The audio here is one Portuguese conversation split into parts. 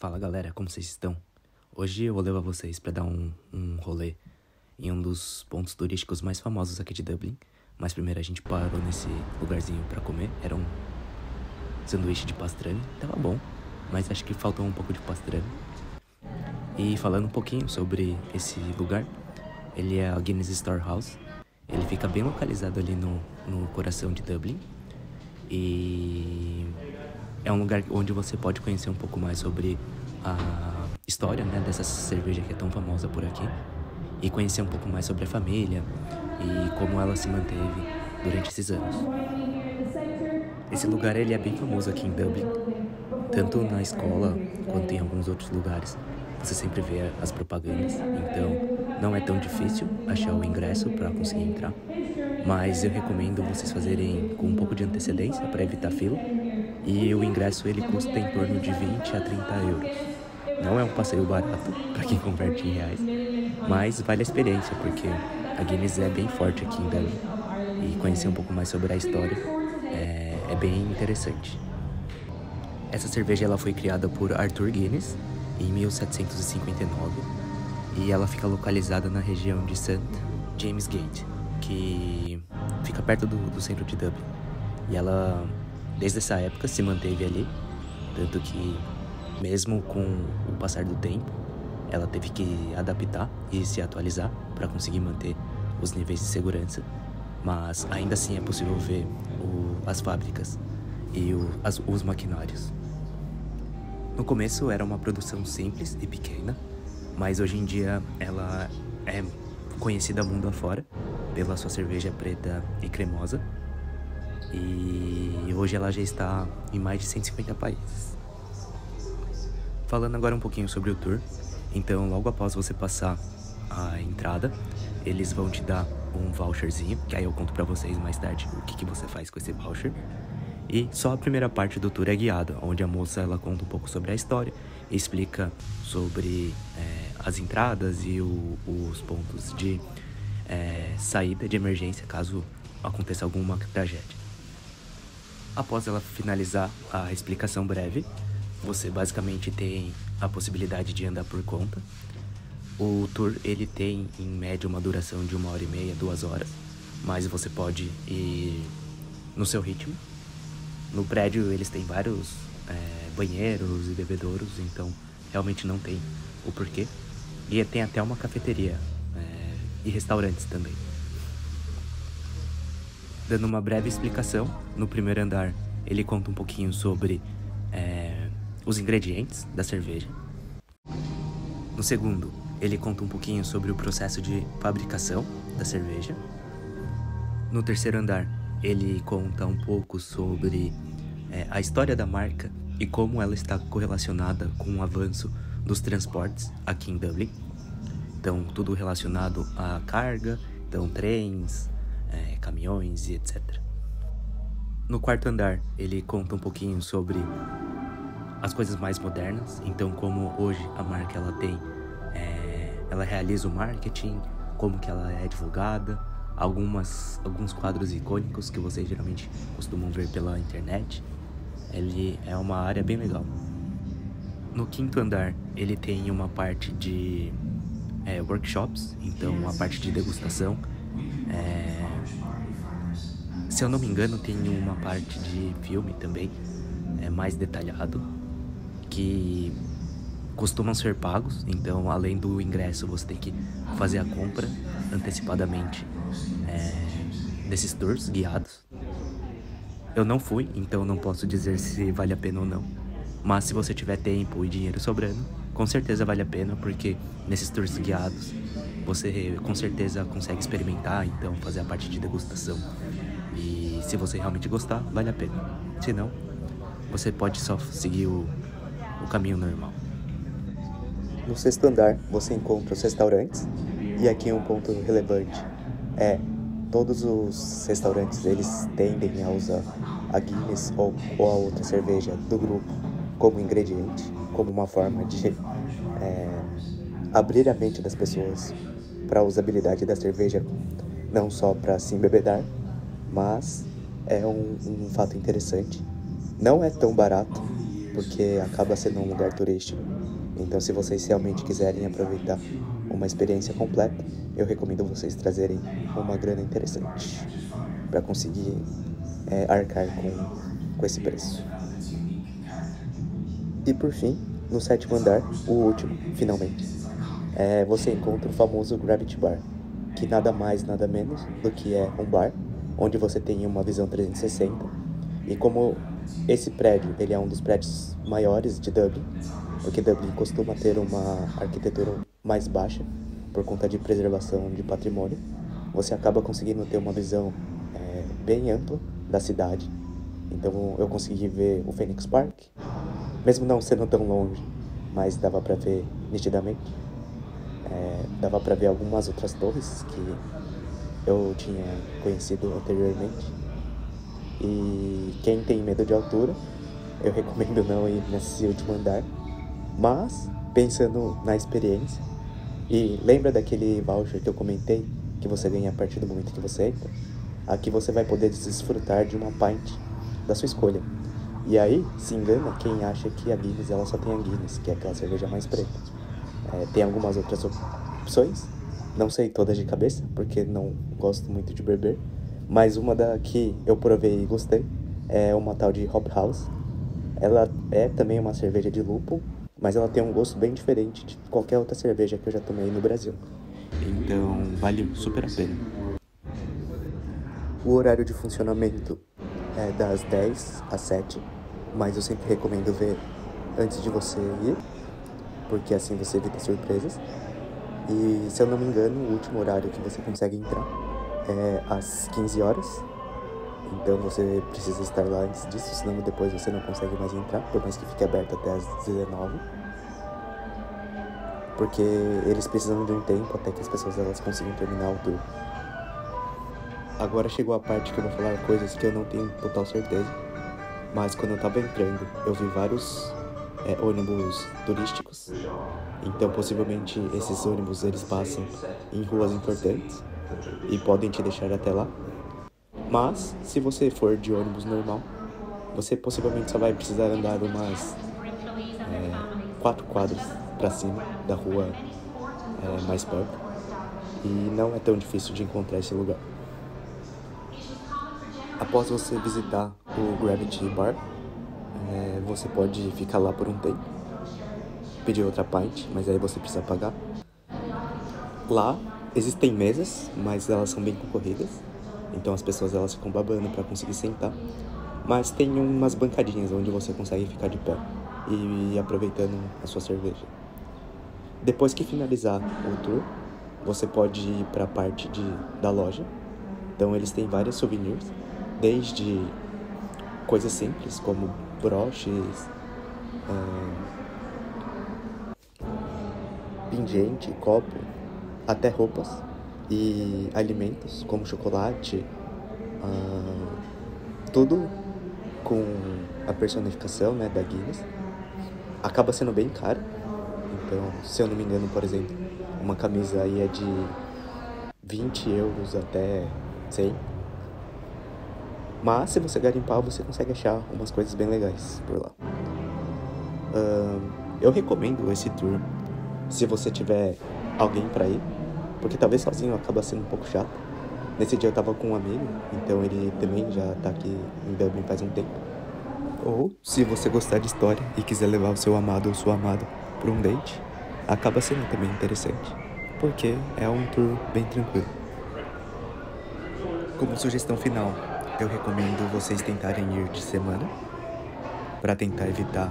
Fala galera, como vocês estão? Hoje eu vou levar vocês para dar um rolê em um dos pontos turísticos mais famosos aqui de Dublin. Mas primeiro a gente parou nesse lugarzinho para comer. Era um sanduíche de pastrame, tava bom, mas acho que faltou um pouco de pastrame. E falando um pouquinho sobre esse lugar, ele é a Guinness Storehouse. Ele fica bem localizado ali no coração de Dublin. E é um lugar onde você pode conhecer um pouco mais sobre a história, né, dessa cerveja que é tão famosa por aqui. E conhecer um pouco mais sobre a família e como ela se manteve durante esses anos. Esse lugar ele é bem famoso aqui em Dublin, tanto na escola quanto em alguns outros lugares. Você sempre vê as propagandas, então não é tão difícil achar o ingresso para conseguir entrar. Mas eu recomendo vocês fazerem com um pouco de antecedência para evitar fila. E o ingresso ele custa em torno de 20 a 30 euros. Não é um passeio barato para quem converte em reais, mas vale a experiência, porque a Guinness é bem forte aqui em Dublin. E conhecer um pouco mais sobre a história é bem interessante. Essa cerveja ela foi criada por Arthur Guinness em 1759 e ela fica localizada na região de St. James Gate, que fica perto do centro de Dublin. E ela, desde essa época, se manteve ali, tanto que, mesmo com o passar do tempo, ela teve que adaptar e se atualizar para conseguir manter os níveis de segurança. Mas ainda assim é possível ver as fábricas e os maquinários. No começo era uma produção simples e pequena, mas hoje em dia ela é conhecida mundo afora pela sua cerveja preta e cremosa. E hoje ela já está em mais de 150 países. Falando agora um pouquinho sobre o tour, então logo após você passar a entrada, eles vão te dar um voucherzinho, que aí eu conto pra vocês mais tarde o que você faz com esse voucher. E só a primeira parte do tour é guiada, onde a moça ela conta um pouco sobre a história, explica sobre as entradas e os pontos de saída de emergência caso aconteça alguma tragédia. Após ela finalizar a explicação breve, você basicamente tem a possibilidade de andar por conta. O tour ele tem em média uma duração de 1h30, 2 horas, mas você pode ir no seu ritmo. No prédio eles têm vários banheiros e bebedouros, então realmente não tem o porquê. E tem até uma cafeteria e restaurantes também. Dando uma breve explicação, no primeiro andar ele conta um pouquinho sobre os ingredientes da cerveja. No segundo, ele conta um pouquinho sobre o processo de fabricação da cerveja. No terceiro andar, ele conta um pouco sobre a história da marca e como ela está correlacionada com o avanço dos transportes aqui em Dublin. Então, tudo relacionado à carga, então trens, caminhões e etc. No quarto andar, ele conta um pouquinho sobre as coisas mais modernas. Então, como hoje a marca ela realiza o marketing, como que ela é divulgada, alguns quadros icônicos que vocês geralmente costumam ver pela internet. Ele é uma área bem legal. No quinto andar, ele tem uma parte de workshops, então uma parte de degustação. Se eu não me engano, tem uma parte de filme também, mais detalhado, que costumam ser pagos. Então, além do ingresso, você tem que fazer a compra antecipadamente desses tours guiados. Eu não fui, então não posso dizer se vale a pena ou não. Mas se você tiver tempo e dinheiro sobrando, com certeza vale a pena, porque nesses tours guiados você com certeza consegue experimentar, então fazer a parte de degustação. E se você realmente gostar, vale a pena. Se não, você pode só seguir o caminho normal. No sexto andar você encontra os restaurantes, e aqui um ponto relevante todos os restaurantes eles tendem a usar a Guinness ou a outra cerveja do grupo como ingrediente, como uma forma de abrir a mente das pessoas para a usabilidade da cerveja, não só para se embebedar, mas é um fato interessante. Não é tão barato, porque acaba sendo um lugar turístico. Então, se vocês realmente quiserem aproveitar uma experiência completa, eu recomendo vocês trazerem uma grana interessante para conseguir arcar com esse preço. E por fim, no 7º andar, o último, finalmente, você encontra o famoso Gravity Bar, que nada mais, nada menos do que é um bar onde você tem uma visão 360. E como esse prédio ele é um dos prédios maiores de Dublin, porque Dublin costuma ter uma arquitetura mais baixa por conta de preservação de patrimônio, você acaba conseguindo ter uma visão bem ampla da cidade. Então eu consegui ver o Phoenix Park, mesmo não sendo tão longe, mas dava para ver nitidamente. Dava para ver algumas outras torres que eu tinha conhecido anteriormente. E quem tem medo de altura, eu recomendo não ir nesse último andar. Mas, pensando na experiência, e lembra daquele voucher que eu comentei, que você ganha a partir do momento que você entra? Aqui você vai poder desfrutar de uma pint da sua escolha. E aí, se engana quem acha que a Guinness ela só tem a Guinness, que é aquela cerveja mais preta. Tem algumas outras opções, não sei todas de cabeça, porque não gosto muito de beber, mas uma da que eu provei e gostei é uma tal de Hop House. Ela é também uma cerveja de lúpulo, mas ela tem um gosto bem diferente de qualquer outra cerveja que eu já tomei no Brasil. Então, vale super a pena. O horário de funcionamento é das 10 às 7, mas eu sempre recomendo ver antes de você ir, porque assim você evita surpresas. E se eu não me engano, o último horário que você consegue entrar é às 15 horas. Então você precisa estar lá antes disso, senão depois você não consegue mais entrar, por mais que fique aberto até às 19. Porque eles precisam de um tempo até que as pessoas elas consigam terminar o tour. Agora chegou a parte que eu vou falar coisas que eu não tenho total certeza. Mas quando eu tava entrando, eu vi vários ônibus turísticos. Então possivelmente esses ônibus eles passam em ruas importantes e podem te deixar até lá. Mas se você for de ônibus normal, você possivelmente só vai precisar andar umas 4 quadras para cima da rua mais perto. E não é tão difícil de encontrar esse lugar. Após você visitar o Gravity Bar, você pode ficar lá por um tempo, pedir outra pint, mas aí você precisa pagar. Lá existem mesas, mas elas são bem concorridas, então as pessoas elas ficam babando para conseguir sentar. Mas tem umas bancadinhas onde você consegue ficar de pé e ir aproveitando a sua cerveja. Depois que finalizar o tour, você pode ir para a parte da loja. Então eles têm vários souvenirs, desde coisas simples como broches, pingente, copo, até roupas e alimentos como chocolate, tudo com a personificação da Guinness. Acaba sendo bem caro. Então, se eu não me engano, por exemplo, uma camisa aí é de 20 euros até 100. Mas se você garimpar, você consegue achar umas coisas bem legais por lá. Eu recomendo esse tour se você tiver alguém pra ir, porque talvez sozinho acaba sendo um pouco chato. Nesse dia eu tava com um amigo, então ele também já tá aqui em Dublin faz um tempo. Ou se você gostar de história e quiser levar o seu amado ou sua amada por um date, acaba sendo também interessante, porque é um tour bem tranquilo. Como sugestão final, eu recomendo vocês tentarem ir de semana para tentar evitar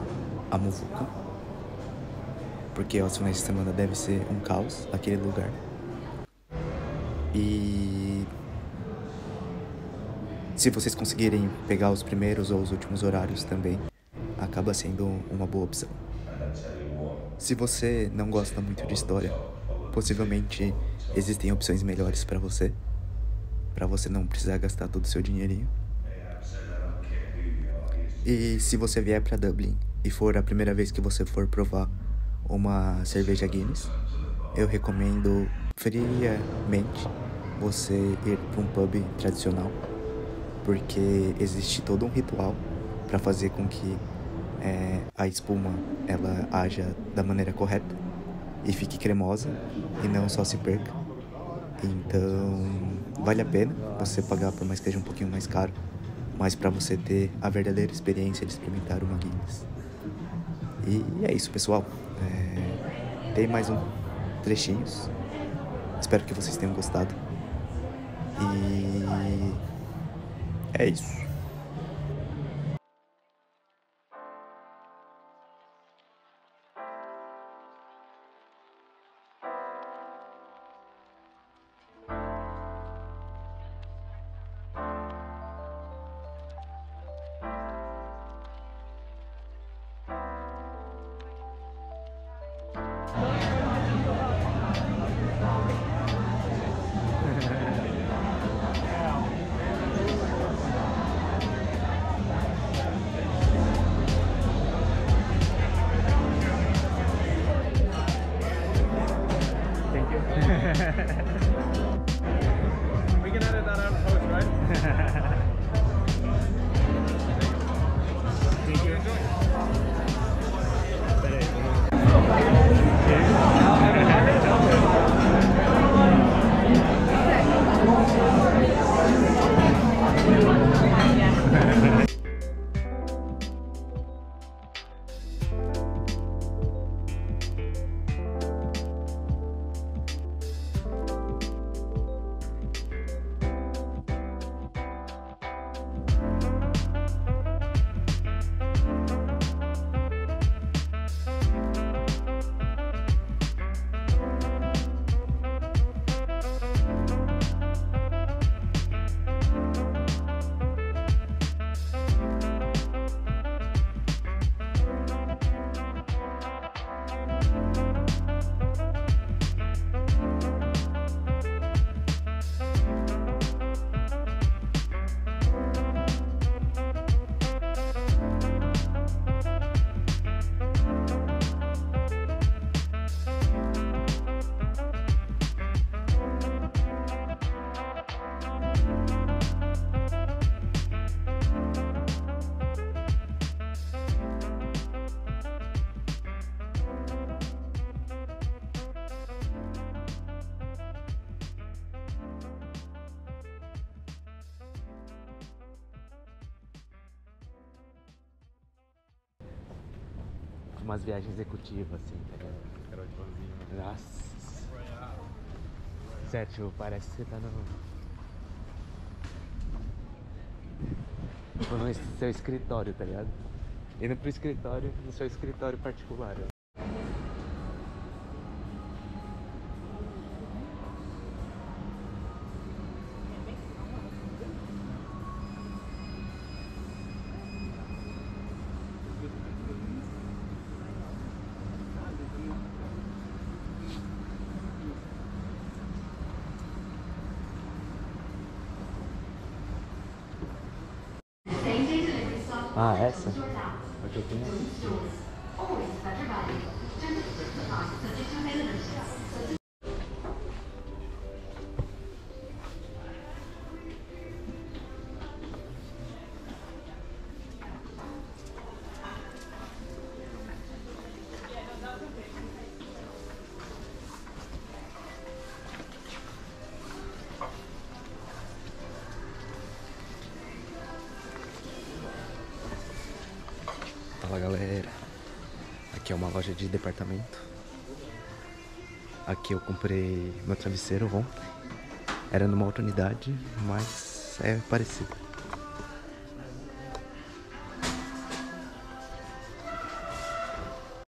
a muvuca, porque aos finais de semana deve ser um caos aquele lugar. E se vocês conseguirem pegar os primeiros ou os últimos horários também, acaba sendo uma boa opção. Se você não gosta muito de história, possivelmente existem opções melhores para você não precisar gastar todo o seu dinheirinho. E se você vier para Dublin e for a primeira vez que você for provar uma cerveja Guinness, eu recomendo friamente você ir para um pub tradicional, porque existe todo um ritual para fazer com que a espuma ela haja da maneira correta e fique cremosa e não só se perca. Então vale a pena você pagar, por mais que seja um pouquinho mais caro, mas para você ter a verdadeira experiência de experimentar uma Guinness. E é isso, pessoal. Tem mais um trechinhos. Espero que vocês tenham gostado. E é isso. We can edit that out in post, right? Thank you. Umas viagens executivas, assim, tá ligado? Nossa. Sério, tipo, parece que você tá no seu escritório, tá ligado? Indo pro escritório, no seu escritório particular. Ah, essa? É que eu tenho. Fala, galera, aqui é uma loja de departamento. Aqui eu comprei meu travesseiro ontem. Era numa outra unidade, mas é parecido.